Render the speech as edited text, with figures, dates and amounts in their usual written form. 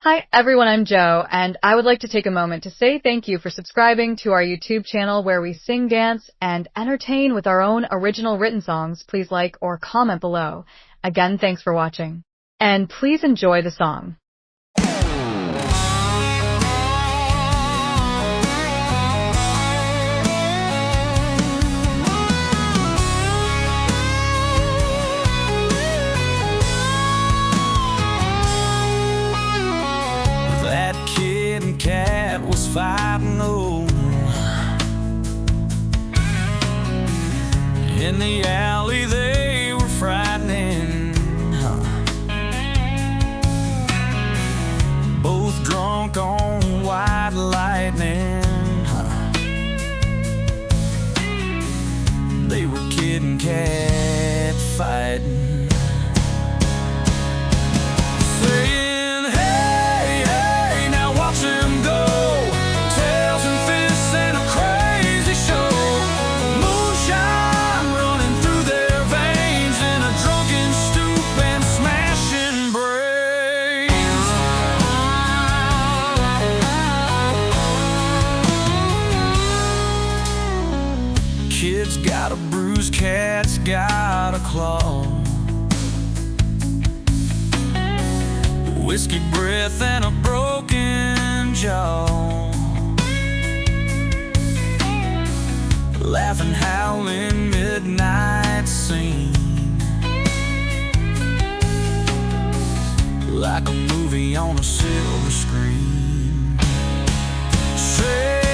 Hi everyone, I'm Joe, and I would like to take a moment to say thank you for subscribing to our YouTube channel where we sing, dance, and entertain with our own original written songs. Please like or comment below. Again, thanks for watching. And please enjoy the song. Cat was fighting over in the alley. They were frightening, both drunk on white lightning. They were kid and cat fighting, saying, kid's got a bruised, cat's got a claw, whiskey breath and a broken jaw, laughing, howling, midnight scene, like a movie on a silver screen. Say